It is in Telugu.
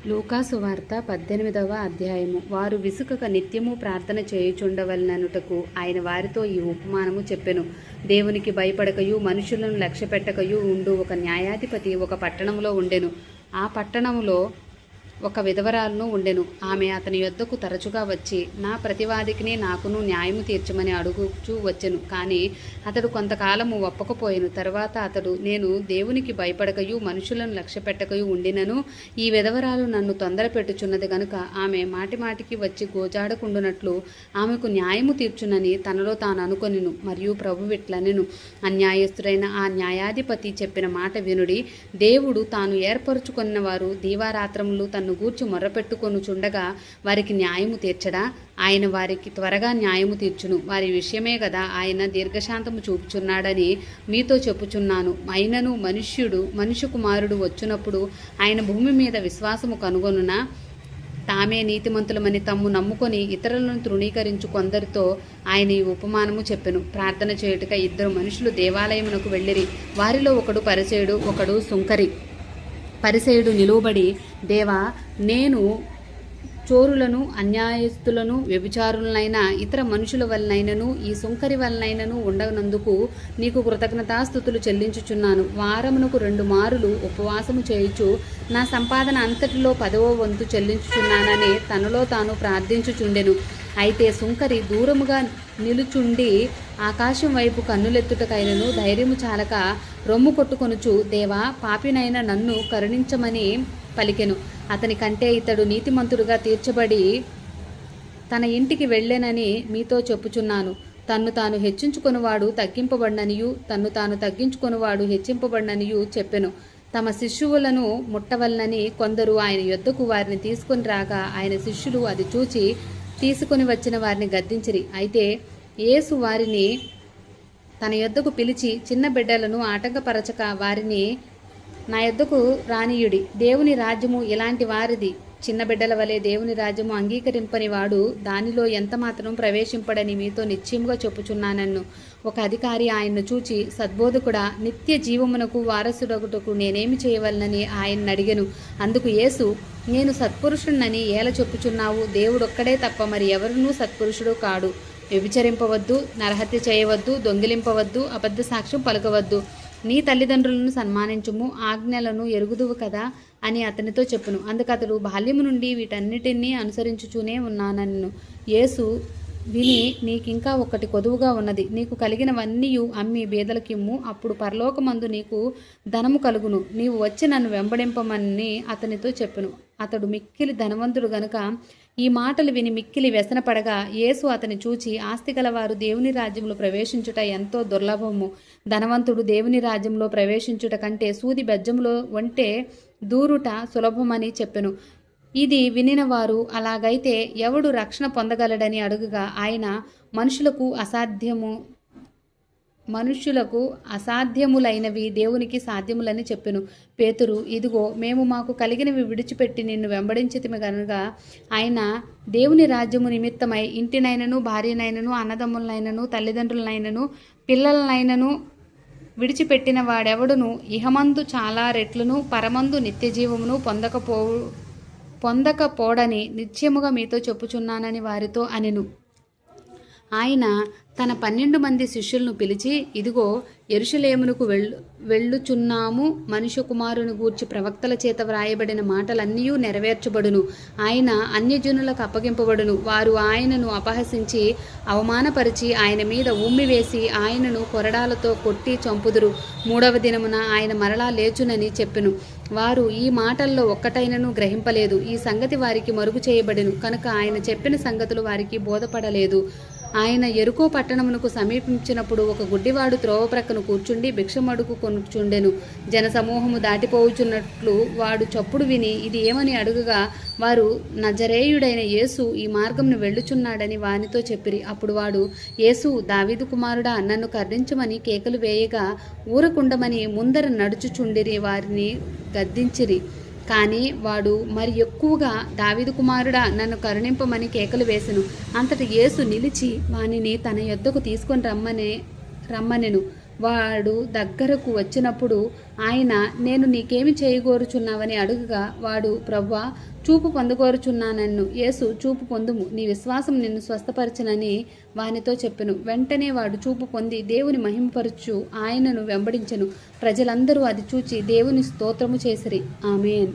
లూకాసు వార్త 18వ అధ్యాయము. వారు విసుకక నిత్యము ప్రార్థన చేయుచుండవలననుటకు ఆయన వారితో ఈ ఉపమానము చెప్పెను. దేవునికి భయపడకయు మనుషులను లక్ష్యపెట్టకయు ఉండు ఒక న్యాయాధిపతి ఒక పట్టణంలో ఉండెను. ఆ పట్టణములో ఒక విధవరాలును ఉండెను. ఆమె అతని యొద్దకు తరచుగా వచ్చి నా ప్రతివాదికిని నాకును న్యాయము తీర్చమని అడుగుచూ వచ్చెను. కానీ అతడు కొంతకాలము ఒప్పకపోయెను. తర్వాత అతడు, నేను దేవునికి భయపడకయు మనుషులను లక్ష్యపెట్టకయు ఉండినను ఈ విధవరాలు నన్ను తొందర పెట్టుచున్నది గనుక ఆమె మాటిమాటికి వచ్చి గోజాడకుండునట్లు ఆమెకు న్యాయము తీర్చునని తనలో తాను అనుకొనెను. మరియు ప్రభువిట్లనెను, అన్యాయస్తుడైన ఆ న్యాయాధిపతి చెప్పిన మాట వినుడి. దేవుడు తాను ఏర్పరచుకొన్న వారు దీవారాత్రములు తన్ను గూర్చి మొర్రపెట్టుకొనుచుండగా వారికి న్యాయము తీర్చడా? ఆయన వారికి త్వరగా న్యాయము తీర్చును. వారి విషయమే కదా ఆయన దీర్ఘశాంతము చూపుచున్నాడని మీతో చెప్పుచున్నాను. అయినను మనుష్య కుమారుడు వచ్చినప్పుడు ఆయన భూమి మీద విశ్వాసము కనుగొనునా? తామే నీతిమంతులమని తమ్ము నమ్ముకొని ఇతరులను తృణీకరించు కొందరితో ఆయన ఈ ఉపమానము చెప్పెను. ప్రార్థన చేయుటక ఇద్దరు మనుషులు దేవాలయమునకు వెళ్ళిరి. వారిలో ఒకడు పరిసయుడు, ఒకడు సుంకరి. పరిసయుడు నిలువబడి, దేవా, నేను చోరులను, అన్యాయస్తులను, వ్యభిచారులనైన ఇతర మనుషుల వలనైనను ఈ సుంకరి వలనైనను ఉండనందుకు నీకు కృతజ్ఞతాస్తుతులు చెల్లించుచున్నాను. వారమునకు 2 మారులు ఉపవాసము చేయుచు నా సంపాదన అంతటిలో 10వ వంతు చెల్లించుచున్నానని తనలో తాను ప్రార్థించుచుండెను. అయితే సుంకరి దూరముగా నిలుచుండి ఆకాశం వైపు కన్నులెత్తుటకైనను ధైర్యము చాలక రొమ్ము కొట్టుకొనుచు, దేవా, పాపినైన నన్ను కరుణించమని పలికెను. అతని కంటే ఇతడు నీతిమంతుడుగా తీర్చబడి తన ఇంటికి వెళ్ళెనని మీతో చెప్పుచున్నాను. తన్ను తాను హెచ్చించుకొనువాడు తగ్గింపబడిననియు తన్ను తాను తగ్గించుకొనువాడు హెచ్చింపబడిననియు చెప్పెను. తమ శిష్యువులను ముట్టవలనని కొందరు ఆయన యొద్దకు వారిని తీసుకొని రాగా ఆయన శిష్యులు అది చూచి తీసుకొని వచ్చిన వారిని గద్దించిరి. అయితే యేసు వారిని తన యొద్దకు పిలిచి, చిన్న బిడ్డలను ఆటంకపరచక వారిని నా యొద్దకు రానీయుడి. దేవుని రాజ్యము ఇలాంటి వారిది. చిన్న బిడ్డల వలె దేవుని రాజ్యము అంగీకరింపని వాడు దానిలో ఎంతమాత్రం ప్రవేశింపడని మీతో నిశ్చయముగా చెప్పుచున్నానన్ను. ఒక అధికారి ఆయన్ను చూచి, సద్బోధకుడా, నిత్య జీవమునకు వారసుడగుటకు నేనేమి చేయవలనని ఆయన్ని అడిగెను. అందుకు యేసు, నేను సత్పురుషుణ్ణని ఏల చెప్పుచున్నావు? దేవుడొక్కడే తప్ప మరి ఎవరునూ సత్పురుషుడు కాడు. వ్యభిచరింపవద్దు, నరహత్య చేయవద్దు, దొంగిలింపవద్దు, అబద్ధ సాక్ష్యం పలకవద్దు, నీ తల్లిదండ్రులను సన్మానించుము, ఆజ్ఞలను ఎరుగుదువు కదా అని అతనితో చెప్పును. అందుకతడు, బాల్యము నుండి వీటన్నిటినీ అనుసరించుచూనే ఉన్నానన్ను. యేసు విని, నీకింకా ఒకటి కొదువుగా ఉన్నది. నీకు కలిగినవన్నీయు అమ్మి బీదలకిమ్ము, అప్పుడు పరలోకమందు నీకు ధనము కలుగును. నీవు వచ్చి నన్ను వెంబడింపమని అతనితో చెప్పును. అతడు మిక్కిలి ధనవంతుడు గనుక ఈ మాటలు విని మిక్కిలి వ్యసనపడగా యేసు అతని చూచి, ఆస్తి గలవారు దేవుని రాజ్యంలో ప్రవేశించుట ఎంతో దుర్లభము. ధనవంతుడు దేవుని రాజ్యంలో ప్రవేశించుట కంటే సూది బెజ్జంలో వంటే దూరుట సులభమని చెప్పెను. ఇది వినిన వారు, అలాగైతే ఎవడు రక్షణ పొందగలడని అడుగగా ఆయన, మనుష్యులకు అసాధ్యములైనవి దేవునికి సాధ్యములని చెప్పెను. పేతురు, ఇదిగో, మేము మాకు కలిగినవి విడిచిపెట్టి నిన్ను వెంబడించితిమి గనుక ఆయన దేవుని రాజ్యము నిమిత్తమై ఇంటినైనను, భార్యనైనను, అన్నదమ్ములనైనను, తల్లిదండ్రులనైనను, పిల్లలనైనను విడిచిపెట్టిన వాడెవడును ఇహమందు చాలా రెట్లును పరమందు నిత్యజీవమును పొందకపోడని నిశ్చయముగా మీతో చెప్పుచున్నానని వారితో అనెను. ఆయన తన 12 మంది శిష్యులను పిలిచి, ఇదిగో, యెరూషలేమునకు వెళ్ళుచున్నాము. మనుష్య కుమారుని గూర్చి ప్రవక్తల చేత వ్రాయబడిన మాటలన్నీ నెరవేర్చబడును. ఆయన అన్యజనులకు అప్పగింపబడును. వారు ఆయనను అపహసించి అవమానపరిచి ఆయన మీద ఉమ్మివేసి ఆయనను కొరడాలతో కొట్టి చంపుదురు. 3వ దినమున ఆయన మరలా లేచునని చెప్పెను. వారు ఈ మాటల్లో ఒక్కటైనను గ్రహింపలేదు. ఈ సంగతి వారికి మరుగు చేయబడెను కనుక ఆయన చెప్పిన సంగతులు వారికి బోధపడలేదు. ఆయన యెరికో పట్టణమునకు సమీపించినప్పుడు ఒక గుడ్డివాడు త్రోవ ప్రక్కన కూర్చుండి భిక్షమడుగు కొనుచుండెను. జనసమూహము దాటిపోవుచున్నట్లు వాడు చప్పుడు విని ఇది ఏమని అడుగగా వారు, నజరేయుడైన యేసు ఈ మార్గంను వెళ్ళుచున్నాడని వానితో చెప్పిరి. అప్పుడు వాడు, యేసు, దావీదు కుమారుడా, నన్ను కరుణించమని కేకలు వేయగా ఊరకుండమని ముందర నడుచుచుండిరి వారిని గద్దించిరి. కానీ వాడు మరి ఎక్కువగా, దావీదు కుమారుడా, నన్ను కరుణింపమని కేకలు వేసెను. అంతటి యేసు నిలిచి వానిని తన యొద్దకు తీసుకొని రమ్మనెను. వాడు దగ్గరకు వచ్చినప్పుడు ఆయన, నేను నీకేమి చేయగోరుచున్నావని అడుగగా వాడు, ప్రభువా, చూపు పొందగోరుచున్నానన్ను. యేసు, చూపు పొందుము, నీ విశ్వాసం నిన్ను స్వస్థపరచునని వానితో చెప్పెను. వెంటనే వాడు చూపు పొంది దేవుని మహిమపరచు ఆయనను వెంబడించెను. ప్రజలందరూ అది చూచి దేవుని స్తోత్రము చేసిరి. ఆమేన్.